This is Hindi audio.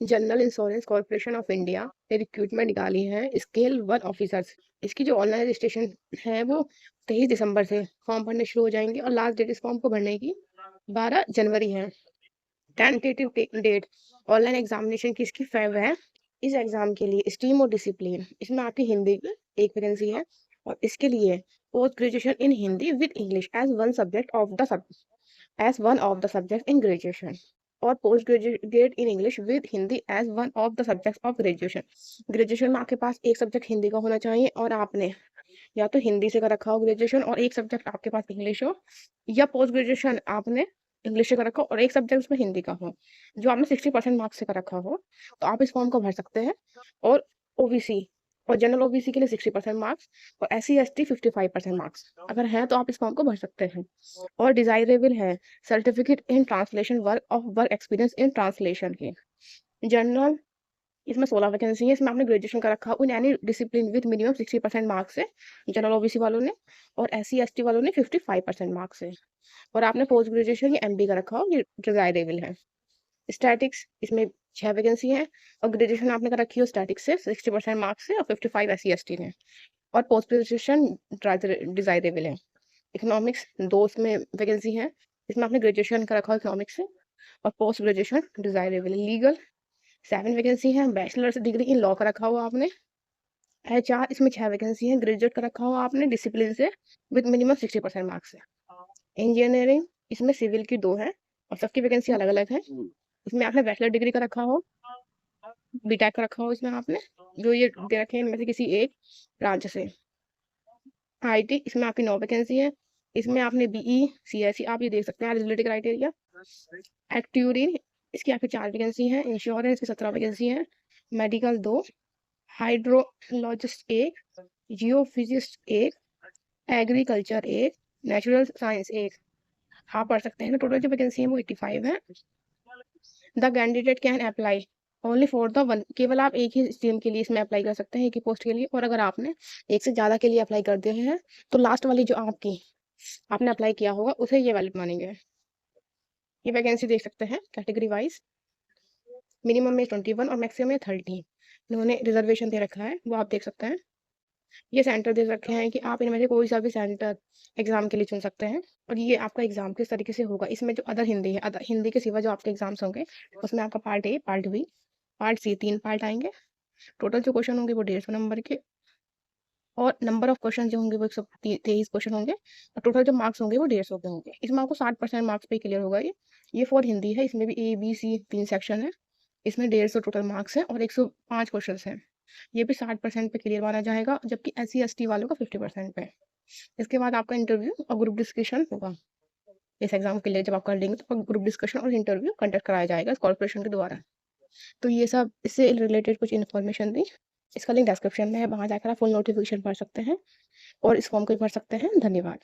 General insurance corporation of India ने रिक्रूटमेंट निकाली है स्केल 1 ऑफिसर्स। इसकी जो ऑनलाइन रजिस्ट्रेशन है वो 23 दिसंबर से फॉर्म भरने शुरू हो जाएंगे और लास्ट डेट इस फॉर्म को भरने की 12 जनवरी है। टेंटेटिव डेट ऑनलाइन एग्जामिनेशन की इसकी 5 है। इस एग्जाम के लिए स्ट्रीम और डिसिप्लिन इसमें आपकी हिंदी की एक वैकेंसी है और इसके लिए post graduation in Hindi with English as one of the subject in graduation और post graduate in English with Hindi as one of the subject of graduation. Graduation में आपके पास एक सब्जेक्ट हिंदी का होना चाहिए और आपने या तो हिंदी से कर रखा हो ग्रेजुएशन और एक सब्जेक्ट आपके पास इंग्लिश हो, या पोस्ट ग्रेजुएशन आपने इंग्लिश से कर रखा हो और एक सब्जेक्ट उसमें हिंदी का हो जो आपने 60% मार्क्स से कर रखा हो, तो आप इस फॉर्म को भर सकते हैं। और ओबीसी और जनरल ओबीसी के लिए 60% मार्क्स और SC ST 55% मार्क्स अगर हैं तो आप इस फॉर्म को भर सकते हैं। और डिजायरेबल है certificate in translation work experience in translation के। जनरल इसमें 16 वैकेंसी है। इसमें आपने ग्रेजुएशन का रखा in any discipline with minimum 60% marks है जनरल ओबीसी वालों ने, और SC ST वालों ने 55% मार्क्स है। और आपने पोस्ट ग्रेजुएशन या MD का रखा हो, ये डिजायरेबल है। स्टैटिक्स इसमें 6 वैकेंसी है और ग्रेजुएशन आपने कर रखी हो स्टैटिक्स से 60% मार्क्स से और 55 SC ST ने, और पोस्ट ग्रेजुएशन डिजायरेबल है। इकोनॉमिक्स 2 इसमें वैकेंसी है। इसमें आपने ग्रेजुएशन का रखा हो इकोनॉमिक्स से और पोस्ट ग्रेजुएशन डिजायरेबल है। लीगल 7 वैकेंसी है, बैचलर्स डिग्री इन लॉ का रखा हुआ आपने। HR इसमें 6 वैकेंसी है, ग्रेजुएट का रखा हुआ आपने डिसिप्लिन से विद मिनिमम 60% मार्क्स है। इंजीनियरिंग इसमें सिविल की 2 है और सबकी वैकेंसी अलग अलग है। इसमें आपने बैचलर डिग्री का रखा हो, बीटेक का रखा हो, इसमें आपने जो ये दे रखे हैं इनमें से किसी एक ब्रांच से। IT इसमें आपकी 9 वैकेंसी है। इसमें आपने BE CSE आप ये देख सकते हैं एलिजिबिलिटी क्राइटेरिया। एक्ट्यूरिन इसकी आपकी 4 वैकेंसी है। इंश्योरेंस की 17 वैकेंसी है। Medical 2, hydrologist 1, जियोफिजिस्ट 1, agriculture 1, natural science 1। हाँ पढ़ सकते हैं ना, टोटल जो वैकेंसी है वो 85 है। The candidate can apply only for the one, केवल आप एक ही स्ट्रीम के लिए इसमें अप्लाई कर सकते हैं, एक ही पोस्ट के लिए। और अगर आपने एक से ज्यादा के लिए अप्लाई कर दिए हैं तो लास्ट वाली जो आपने अप्लाई किया होगा उसे ये वैलिड मानेंगे। ये वैकेंसी देख सकते हैं कैटेगरी वाइज। मिनिमम में 21 और मैक्सिमम में 30 इन्होंने रिजर्वेशन दे रखा है, वो आप देख सकते हैं। ये सेंटर दे रखे हैं कि आप इनमें से कोई सा भी सेंटर एग्जाम के लिए चुन सकते हैं। और ये आपका एग्जाम किस तरीके से होगा, इसमें जो अदर हिंदी है, अदर हिंदी के सिवा जो आपके एग्जाम्स होंगे उसमें आपका part A, part B, part C 3 part आएंगे। टोटल जो क्वेश्चन होंगे वो 150 नंबर के और नंबर ऑफ क्वेश्चन जो होंगे वो 123 क्वेश्चन होंगे और टोटल जो मार्क्स होंगे वो 150 के होंगे। इसमें आपको 60% मार्क्स पे क्लियर होगा। ये फॉर हिंदी है, इसमें भी A B C 3 सेक्शन है। इसमें 150 टोटल मार्क्स है और 105 क्वेश्चन है। ये भी 60% पे क्लियर माना जाएगा, जबकि SC ST वालों का 50% पे। इसके बाद आपका इंटरव्यू और ग्रुप डिस्कशन होगा। इस एग्जाम के लिए जब आप कर लेंगे तो ग्रुप डिस्कशन और इंटरव्यू कंडक्ट कराया जाएगा इस कॉर्पोरेशन के द्वारा। तो ये सब इससे रिलेटेड कुछ इन्फॉर्मेशन दी। इसका लिंक डिस्क्रिप्शन में है, वहां जाकर आप फुल नोटिफिकेशन पढ़ सकते हैं और इस फॉर्म को भी भर सकते हैं। धन्यवाद।